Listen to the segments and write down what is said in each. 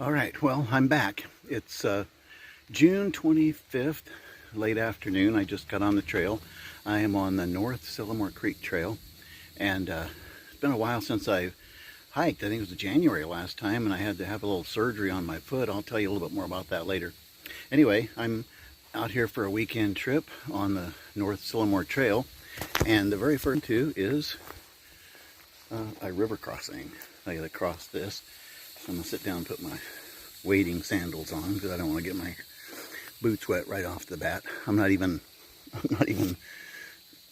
All right, well, I'm back. It's June 25th, late afternoon. I just got on the trail. I am on the North Sylamore Creek Trail, and it's been a while since I hiked. I think it was January last time, and I had to have a little surgery on my foot. I'll tell you a little bit more about that later. Anyway, I'm out here for a weekend trip on the North Sylamore Trail, and the very first two is a river crossing. I gotta cross this. So I'm gonna sit down and put my wading sandals on because I don't want to get my boots wet right off the bat. I'm not even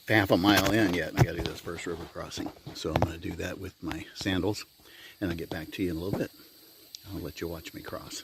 half a mile in yet, and I gotta do this first river crossing. So I'm gonna do that with my sandals, and I'll get back to you in a little bit. I'll let you watch me cross.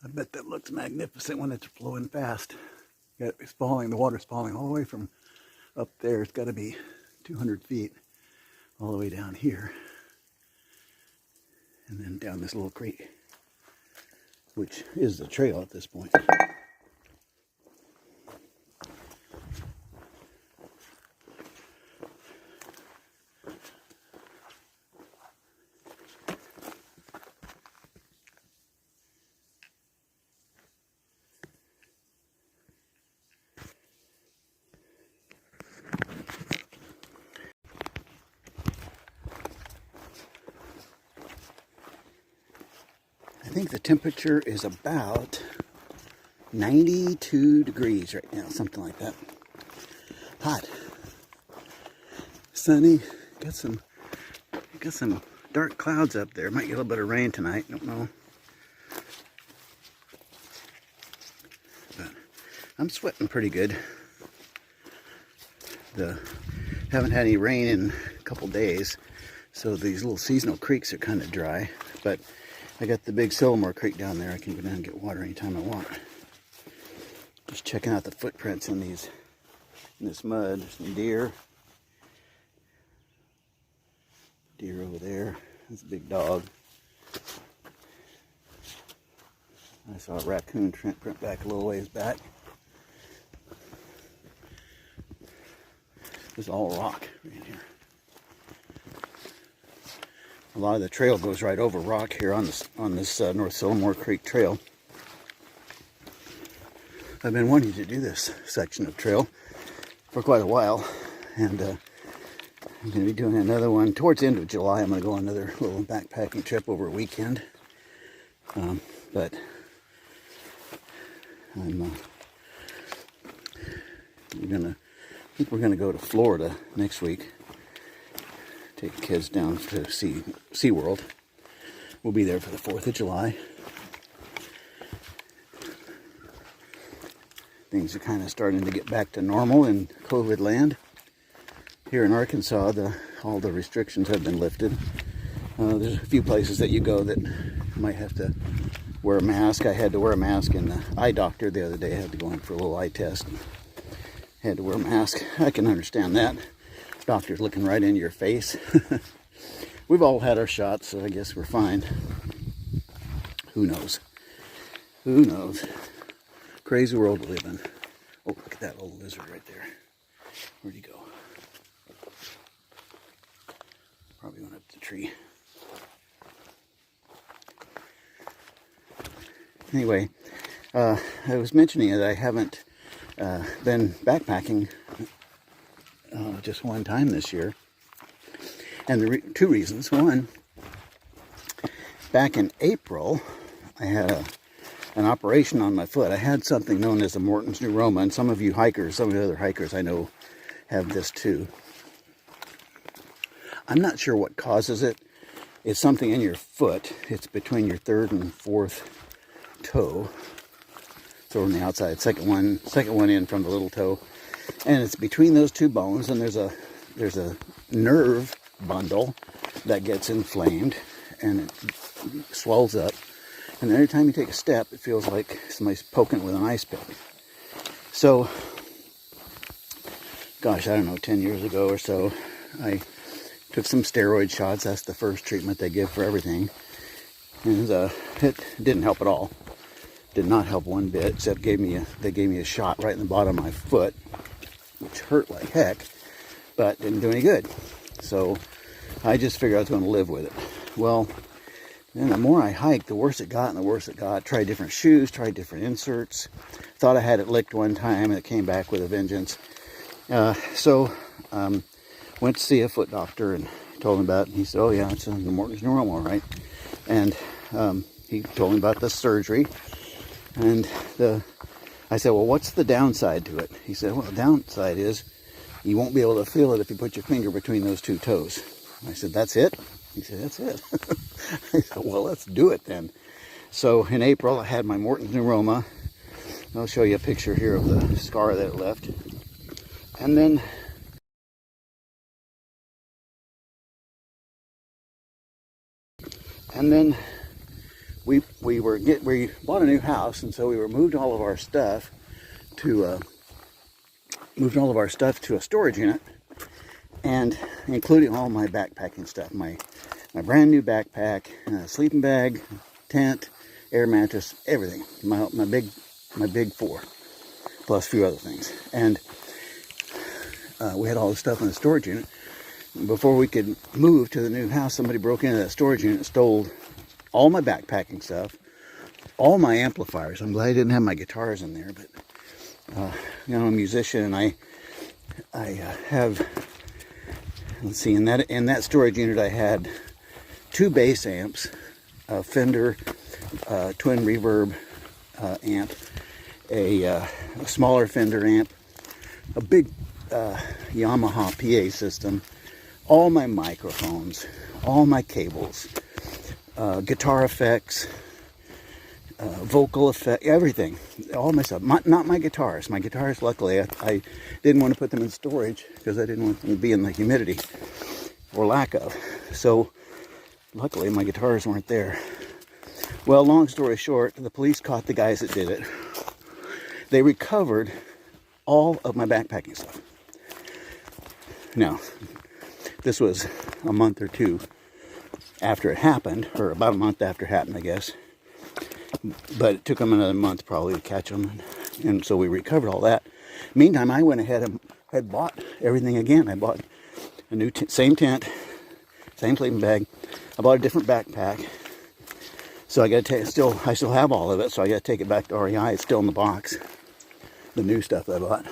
I bet that looks magnificent when it's flowing fast. It's falling, the water's falling all the way from up there. It's got to be 200 feet all the way down here. And then down this little creek, which is the trail at this point. I think the temperature is about 92 degrees right now, something like that. Hot, sunny, got some dark clouds up there. Might get a little bit of rain tonight, don't know. But I'm sweating pretty good. Haven't had any rain in a couple days, so these little seasonal creeks are kind of dry, but I got the big Sylamore Creek down there. I can go down and get water anytime I want. Just checking out the footprints in this mud. There's some deer. Deer over there. There's a big dog. I saw a raccoon print back a little ways back. This is all rock right here. A lot of the trail goes right over rock here on this North Sylamore Creek Trail. I've been wanting to do this section of trail for quite a while, and I'm going to be doing another one towards the end of July. I'm going to go on another little backpacking trip over a weekend, but I think we're going to go to Florida next week. Take the kids down to SeaWorld. We'll be there for the 4th of July. Things are kind of starting to get back to normal in COVID land. Here in Arkansas, the all the restrictions have been lifted. There's a few places that you go that might have to wear a mask. I had to wear a mask in the eye doctor the other day. I had to go in for a little eye test. Had to wear a mask. I can understand that. Doctor's looking right into your face. We've all had our shots, so I guess we're fine. Who knows? Who knows? Crazy world we live in. Oh, look at that little lizard right there. Where'd he go? Probably went up the tree. Anyway, I was mentioning that I haven't been backpacking just one time this year. And the two reasons. One, back in April, I had an operation on my foot. I had something known as a Morton's neuroma, and some of you hikers, some of the other hikers I know have this too. I'm not sure what causes it. It's something in your foot. It's between your third and fourth toe. So on the outside, second one in from the little toe, and it's between those two bones. And there's a nerve bundle that gets inflamed, and it swells up. And every time you take a step, it feels like somebody's poking it with an ice pick. So, gosh, I don't know, 10 years ago or so, I took some steroid shots. That's the first treatment they give for everything. And it didn't help at all. Did not help one bit, except they gave me a shot right in the bottom of my foot, which hurt like heck, but didn't do any good. So I just figured I was going to live with it. Well, then the more I hiked, the worse it got and the worse it got. Tried different shoes, tried different inserts. Thought I had it licked one time, and it came back with a vengeance. So went to see a foot doctor and told him about it. And he said, "Oh yeah, it's a Morton's neuroma, right?" And he told me about the surgery. And I said, "Well, what's the downside to it?" He said, "Well, the downside is you won't be able to feel it if you put your finger between those two toes." I said, "That's it?" He said, "That's it." I said, "Well, let's do it then." So in April, I had my Morton's neuroma. I'll show you a picture here of the scar that it left. And then we bought a new house, and so we moved all of our stuff to a storage unit, and including all my backpacking stuff, my brand new backpack, sleeping bag, tent, air mattress, everything, my big four, plus a few other things. And we had all the stuff in the storage unit. Before we could move to the new house, somebody broke into that storage unit and stole all my backpacking stuff, all my amplifiers. I'm glad I didn't have my guitars in there, but I'm a musician, and I have, let's see, in that storage unit I had 2 bass amps, a Fender twin reverb amp, a smaller Fender amp, a big Yamaha PA system, all my microphones, all my cables, guitar effects, vocal effect, everything, all my stuff. Not my guitars. My guitars, luckily, I didn't want to put them in storage because I didn't want them to be in the humidity or lack of. So, luckily, my guitars weren't there. Well, long story short, the police caught the guys that did it. They recovered all of my backpacking stuff. Now, this was a month or two after it happened, or about a month after it happened, I guess. But it took them another month probably to catch them, and so we recovered all that. Meantime, I went ahead and had bought everything again. I bought a new same tent, same sleeping bag. I bought a different backpack. So I got to I still have all of it, so I got to take it back to REI. It's still in the box, the new stuff that I bought.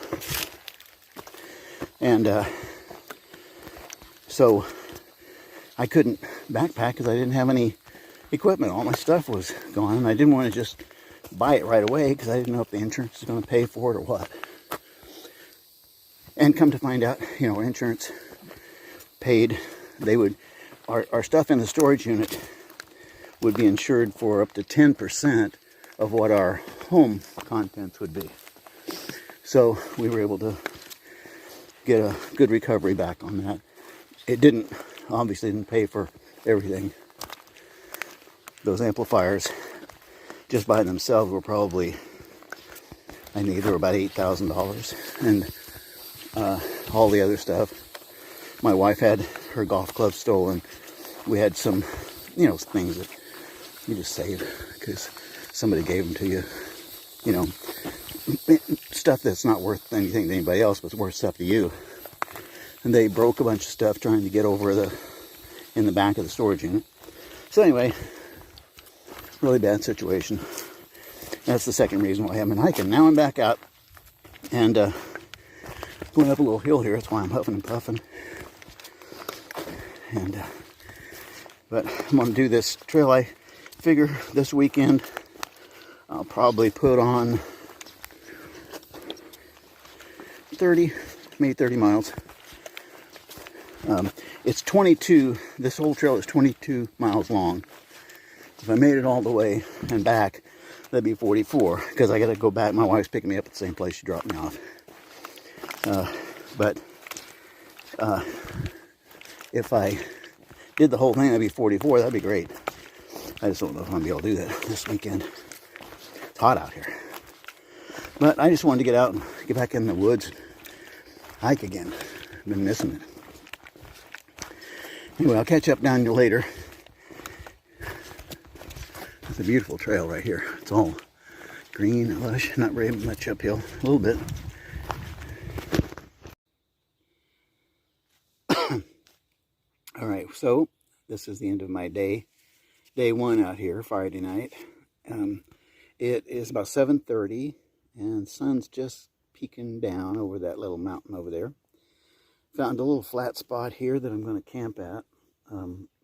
And so I couldn't backpack because I didn't have any equipment. All my stuff was gone, and I didn't want to just buy it right away because I didn't know if the insurance was going to pay for it or what. And come to find out, insurance paid. They would, our stuff in the storage unit would be insured for up to 10% of what our home contents would be. So we were able to get a good recovery back on that. it didn't, obviously didn't pay for everything. Those amplifiers, just by themselves, were probably, I think they were about $8,000. And all the other stuff. My wife had her golf club stolen. We had some, things that you just save because somebody gave them to you. Stuff that's not worth anything to anybody else, but it's worth stuff to you. And they broke a bunch of stuff trying to get over in the back of the storage unit. So anyway, really bad situation. That's the second reason why I've been hiking. Now I'm back out and going up a little hill here. That's why I'm huffing and puffing. And but I'm going to do this trail. I figure this weekend I'll probably put on 30, maybe 30 miles. It's 22, this whole trail is 22 miles long. If I made it all the way and back, that'd be 44, because I got to go back. My wife's picking me up at the same place she dropped me off. But if I did the whole thing, that'd be 44. That'd be great. I just don't know if I'm going to be able to do that this weekend. It's hot out here. But I just wanted to get out and get back in the woods, hike again. I've been missing it. Anyway, I'll catch up down later. It's a beautiful trail right here. It's all green and lush, not very much uphill, a little bit. All right, so this is the end of my day. Day one out here, Friday night. It is about 7:30, and the sun's just peeking down over that little mountain over there. Found a little flat spot here that I'm going to camp at.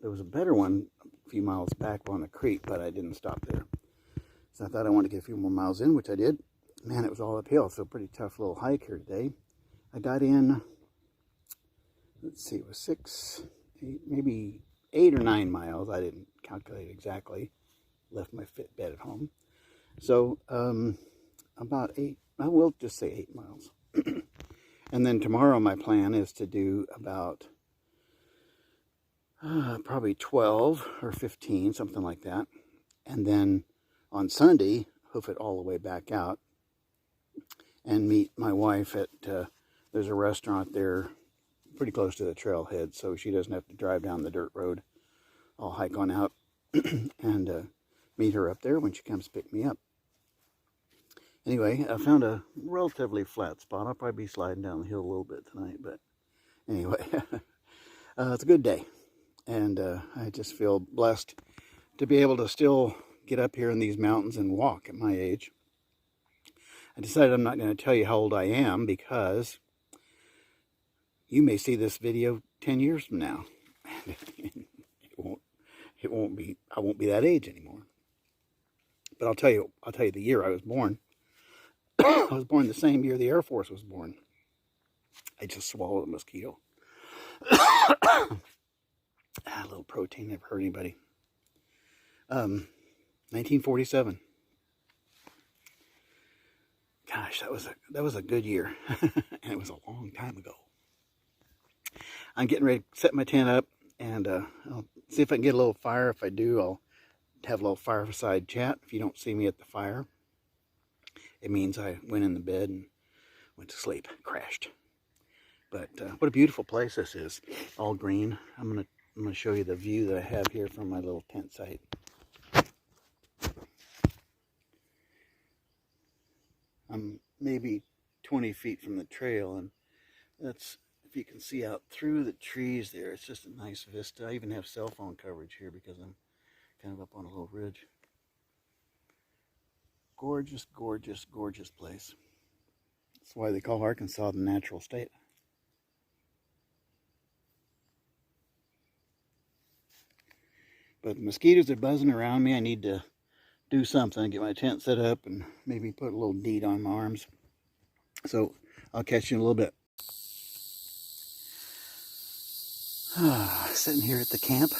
There was a better one a few miles back on a creek, but I didn't stop there. So I thought I wanted to get a few more miles in, which I did. Man, it was all uphill, so pretty tough little hike here today. I got in, let's see, it was 6, 8, maybe 8 or 9 miles. I didn't calculate exactly. Left my Fitbit at home. So about 8, I will just say 8 miles. And then tomorrow my plan is to do about probably 12 or 15, something like that. And then on Sunday, hoof it all the way back out and meet my wife at, there's a restaurant there pretty close to the trailhead, so she doesn't have to drive down the dirt road. I'll hike on out and meet her up there when she comes pick me up. Anyway, I found a relatively flat spot. I'll probably be sliding down the hill a little bit tonight, but anyway, it's a good day. And I just feel blessed to be able to still get up here in these mountains and walk at my age. I decided I'm not going to tell you how old I am because you may see this video 10 years from now. I won't be that age anymore. But I'll tell you the year I was born. I was born the same year the Air Force was born. I just swallowed a mosquito. A little protein never hurt anybody. 1947. Gosh, that was a good year. And it was a long time ago. I'm getting ready to set my tent up, and I'll see if I can get a little fire. If I do, I'll have a little fireside chat. If you don't see me at the fire, it means I went in the bed and went to sleep, crashed. But what a beautiful place this is, all green. I'm gonna show you the view that I have here from my little tent site. I'm maybe 20 feet from the trail, and that's, if you can see out through the trees there, it's just a nice vista. I even have cell phone coverage here because I'm kind of up on a little ridge. Gorgeous, gorgeous, gorgeous place. That's why they call Arkansas the natural state. But the mosquitoes are buzzing around me. I need to do something, get my tent set up and maybe put a little deed on my arms. So I'll catch you in a little bit. Sitting here at the camp,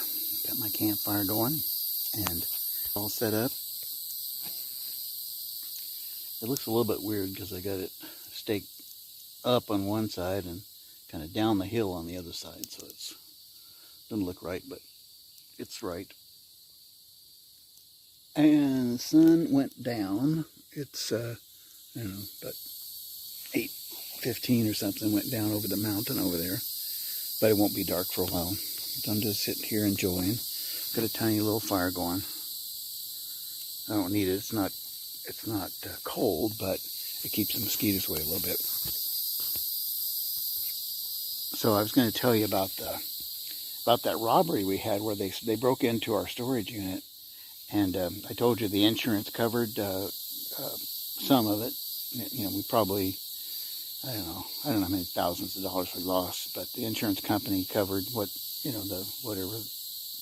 got my campfire going and all set up. It looks a little bit weird because I got it staked up on one side and kind of down the hill on the other side, so it's Doesn't look right, but it's right. And the sun went down. It's, I don't know, about 8:15 or something, went down over the mountain over there. But it won't be dark for a while. So I'm just sitting here enjoying. Got a tiny little fire going. I don't need it. It's not cold, but it keeps the mosquitoes away a little bit. So I was going to tell you about that robbery we had where they broke into our storage unit, and I told you the insurance covered some of it. You know, we probably, I don't know how many thousands of dollars we lost, but the insurance company covered what, you know, the whatever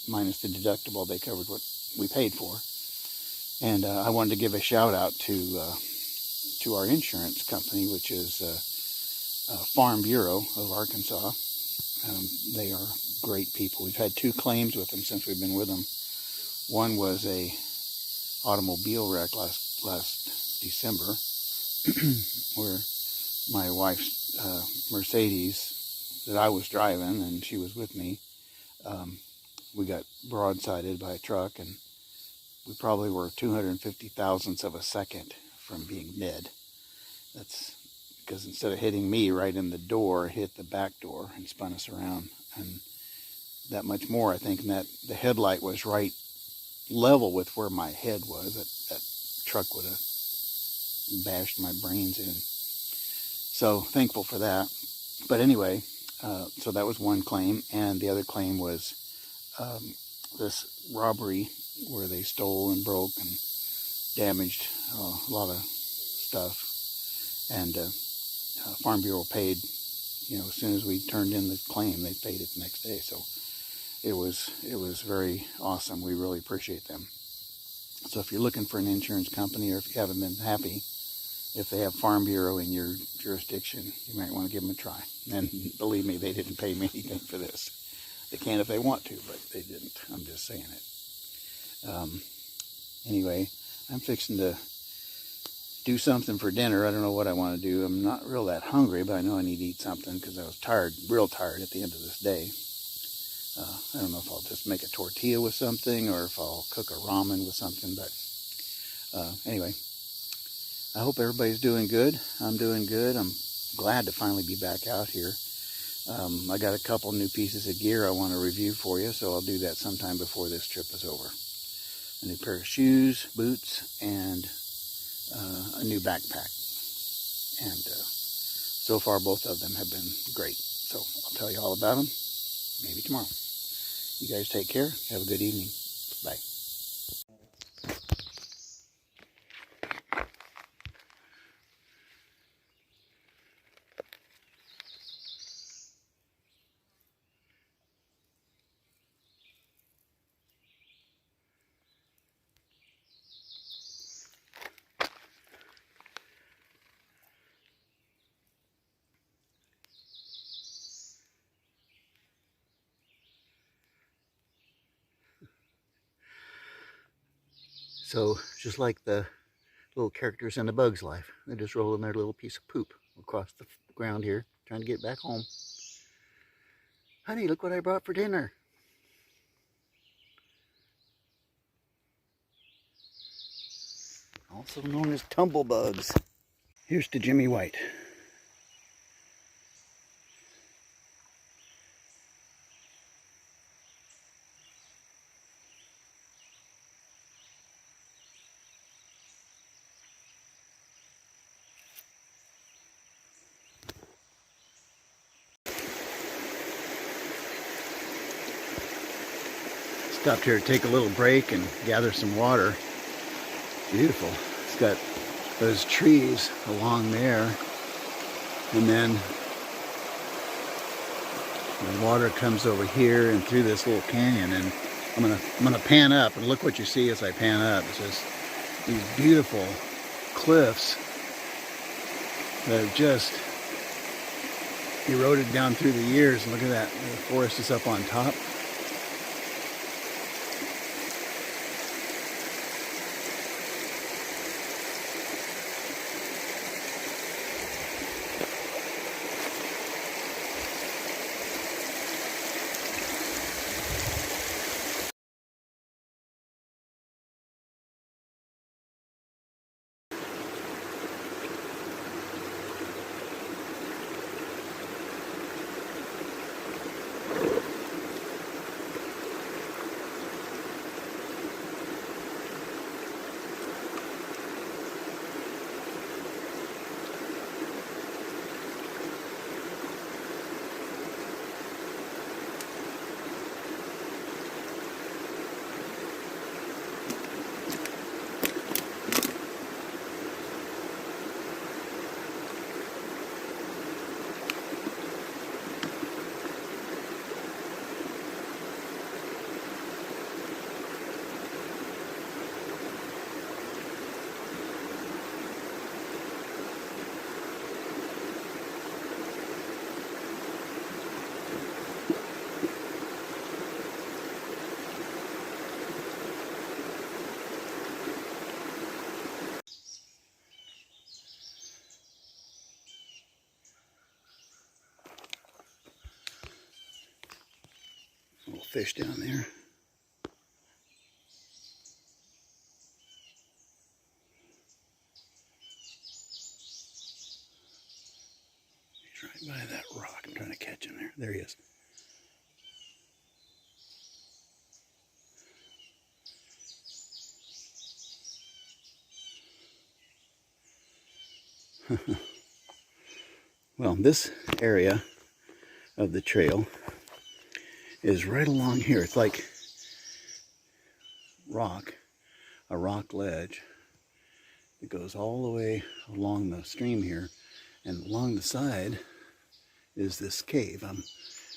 minus the deductible, they covered what we paid for. And I wanted to give a shout out to our insurance company, which is Farm Bureau of Arkansas. They are great people. We've had 2 claims with them since we've been with them. One was a automobile wreck last December, where my wife's Mercedes that I was driving, and she was with me, we got broadsided by a truck, and we probably were 250 thousandths of a second from being dead. That's because instead of hitting me right in the door, it hit the back door and spun us around. And that much more, I think, and that the headlight was right level with where my head was. That truck would have bashed my brains in. So thankful for that. But anyway, so that was one claim, and the other claim was this robbery where they stole and broke and damaged a lot of stuff. And Farm Bureau paid, you know, as soon as we turned in the claim, they paid it the next day. So it was very awesome. We really appreciate them. So if you're looking for an insurance company, or if you haven't been happy, if they have Farm Bureau in your jurisdiction, you might want to give them a try. And believe me, they didn't pay me anything for this. They can if they want to, but they didn't. I'm just saying it. Anyway, I'm fixing to do something for dinner. I don't know what I want to do. I'm not real that hungry, but I know I need to eat something because I was tired, real tired at the end of this day. I don't know if I'll just make a tortilla with something or if I'll cook a ramen with something, but anyway, I hope everybody's doing good. I'm doing good. I'm glad to finally be back out here. I got a couple new pieces of gear I want to review for you, so I'll do that sometime before this trip is over. A new pair of shoes, boots, and a new backpack. And so far, both of them have been great. So I'll tell you all about them maybe tomorrow. You guys take care. Have a good evening. Bye. So just like the little characters in A Bug's Life, they're just rolling their little piece of poop across the ground here, trying to get back home. Honey, look what I brought for dinner. Also known as tumblebugs. Here's to Jimmy White. Stopped here to take a little break and gather some water. Beautiful. It's got those trees along there, and then the water comes over here and through this little canyon. And I'm gonna pan up, and look what you see as I pan up. It's just these beautiful cliffs that have just eroded down through the years. And look at that, the forest is up on top. little fish down there. He's right by that rock. I'm trying to catch him there. There he is. Well, this area of the trail is right along here. It's like a rock ledge that goes all the way along the stream here, and along the side is this cave. I'm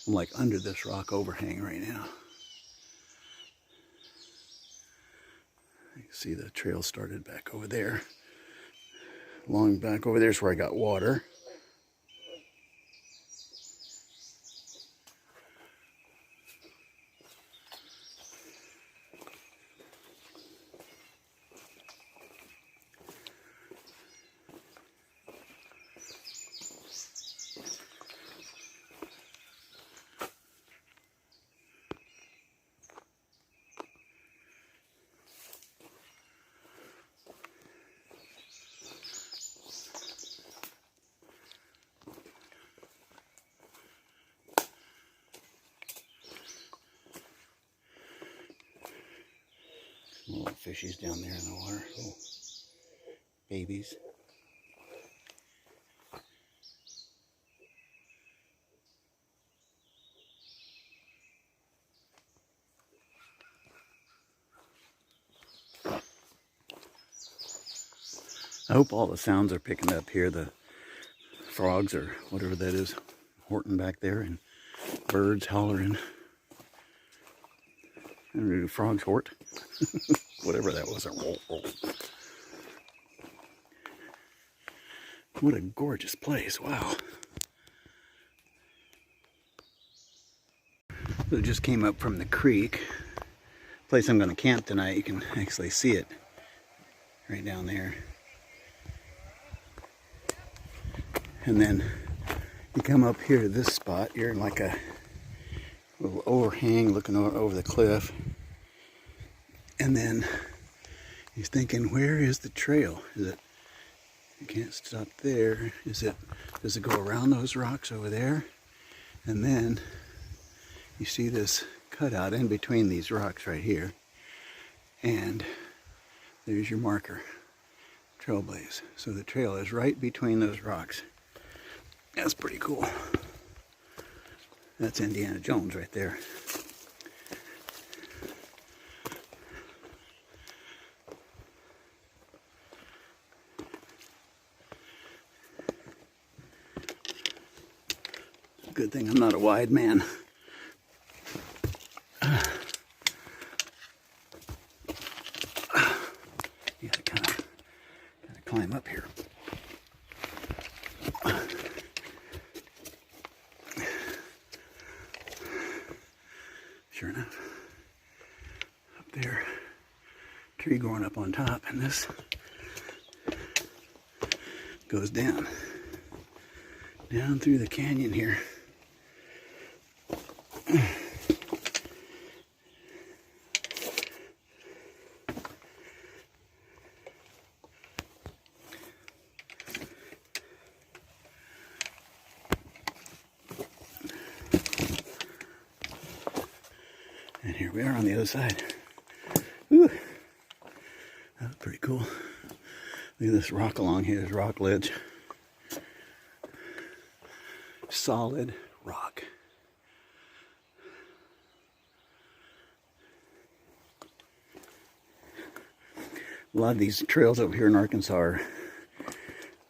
like under this rock overhang right now. You can see the trail started back over there. Long back over there is where I got water. Little fishies down there in the water, little babies. I hope all the sounds are picking up here. The frogs or whatever that is, horting back there, and birds hollering. I don't know, do frogs hort? Whatever that was. What a gorgeous place. Wow. So it just came up from the creek. Place I'm going to camp tonight. You can actually see it right down there. And then you come up here to this spot. You're in like a little overhang looking over the cliff. And then he's thinking, where is the trail? Is it, you can't stop there. Does it go around those rocks over there? And then you see this cutout in between these rocks right here. And there's your marker, trailblaze. So the trail is right between those rocks. That's pretty cool. That's Indiana Jones right there. Good thing I'm not a wide man. You gotta kind of climb up here. Sure enough, up there, tree growing up on top, and this goes down through the canyon here. And here we are on the other side. Whew. That was pretty cool. Look at this rock along here, this rock ledge. Solid rock. A lot of these trails over here in Arkansas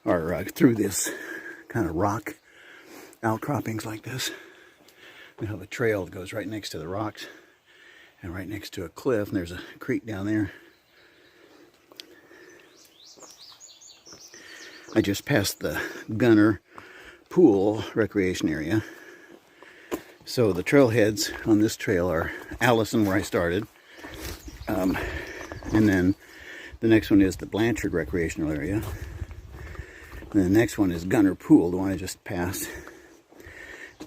are through this kind of rock outcroppings like this. We have a trail that goes right next to the rocks and right next to a cliff, and there's a creek down there. I just passed the Gunner Pool recreation area. So the trailheads on this trail are Allison, where I started, and then the next one is the Blanchard recreational area, and the next one is Gunner Pool, the one I just passed,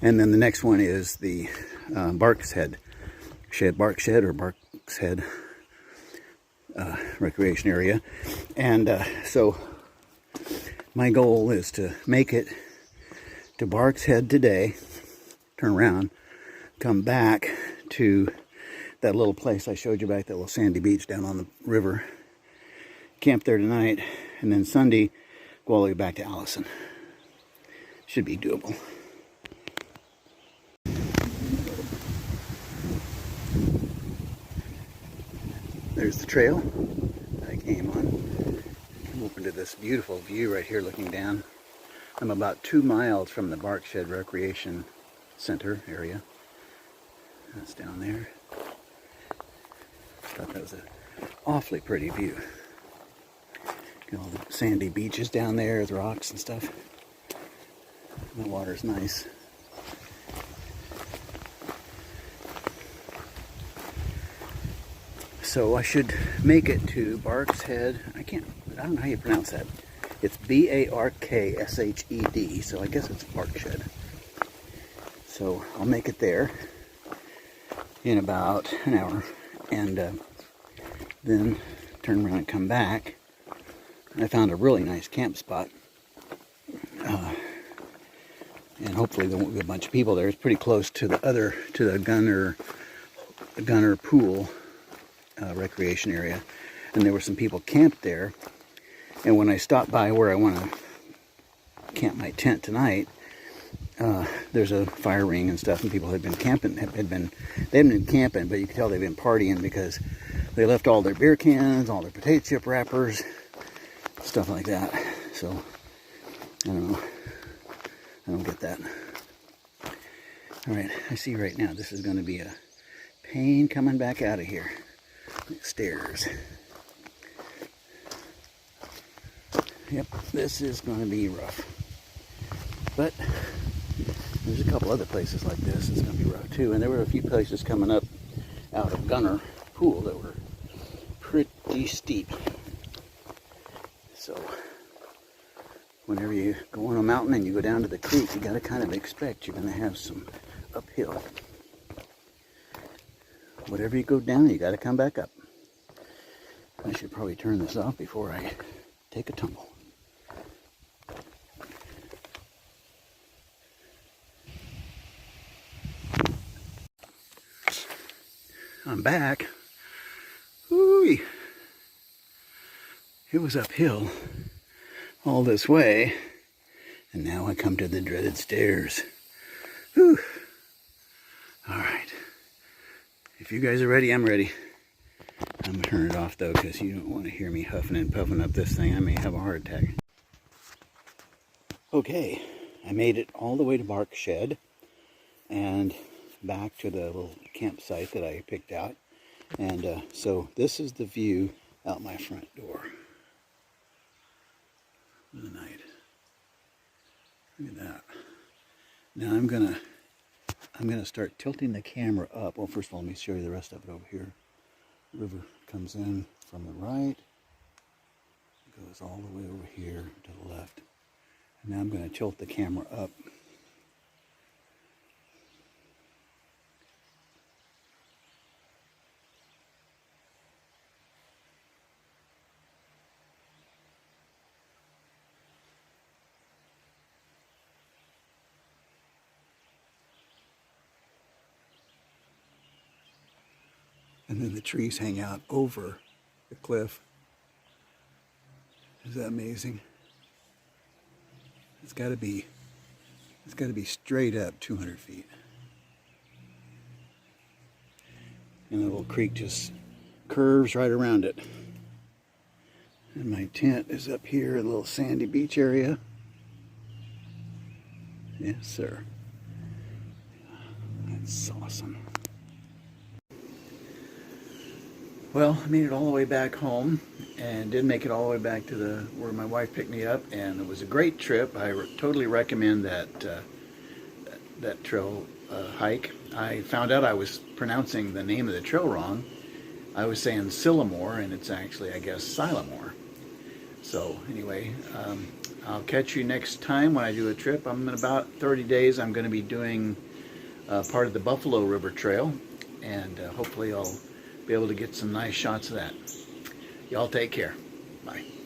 and then the next one is the Barks Head Bark Shed or Bark's Head recreation area. And so my goal is to make it to Bark's Head today, turn around, come back to that little place I showed you back, that little sandy beach down on the river, camp there tonight, and then Sunday go all the way back to Allison. Should be doable. There's the trail I came on. I'm open to this beautiful view right here looking down. I'm about 2 miles from the Bark Shed Recreation Center area. That's down there. Thought that was an awfully pretty view. Got all the sandy beaches down there with rocks and stuff. The water's nice. So I should make it to Bark's Head. I don't know how you pronounce that. It's B-A-R-K-S-H-E-D, so I guess it's Bark Shed. So I'll make it there in about an hour, and then turn around and come back. I found a really nice camp spot, and hopefully there won't be a bunch of people there. It's pretty close to the Gunner Pool recreation area, and there were some people camped there. And when I stopped by where I want to camp my tent tonight, there's a fire ring and stuff, and people had been camping. They hadn't been camping, but you could tell they've been partying because they left all their beer cans, all their potato chip wrappers, stuff like that. So I don't know. I don't get that. All right, I see right now this is going to be a pain coming back out of here. Stairs. Yep, this is going to be rough. But there's a couple other places like this that's going to be rough too. And there were a few places coming up out of Gunner Pool that were pretty steep. So whenever you go on a mountain and you go down to the creek, you got to kind of expect you're going to have some uphill. Whatever you go down, you got to come back up. I should probably turn this off before I take a tumble. I'm back. Ooh, it was uphill all this way, and now I come to the dreaded stairs. Whew. All right. If you guys are ready, I'm ready. I'm gonna turn it off though, because you don't want to hear me huffing and puffing up this thing. I may have a heart attack. Okay, I made it all the way to Bark Shed and back to the little campsite that I picked out. And so this is the view out my front door for the night. Look at that. Now I'm gonna start tilting the camera up. Well, first of all, let me show you the rest of it over here. The river comes in from the right, goes all the way over here to the left. And now I'm going to tilt the camera up. And then the trees hang out over the cliff. Is that amazing? It's got to be straight up 200 feet. And the little creek just curves right around it. And my tent is up here in a little sandy beach area. Yes, sir. That's awesome. Well, I made it all the way back home and did make it all the way back to where my wife picked me up, and it was a great trip. I totally recommend that trail hike. I found out I was pronouncing the name of the trail wrong. I was saying Sylamore, and it's actually, I guess, Sylamore. So anyway, I'll catch you next time when I do a trip. In about 30 days, I'm going to be doing part of the Buffalo River Trail. and hopefully I'll be able to get some nice shots of that. Y'all take care. Bye.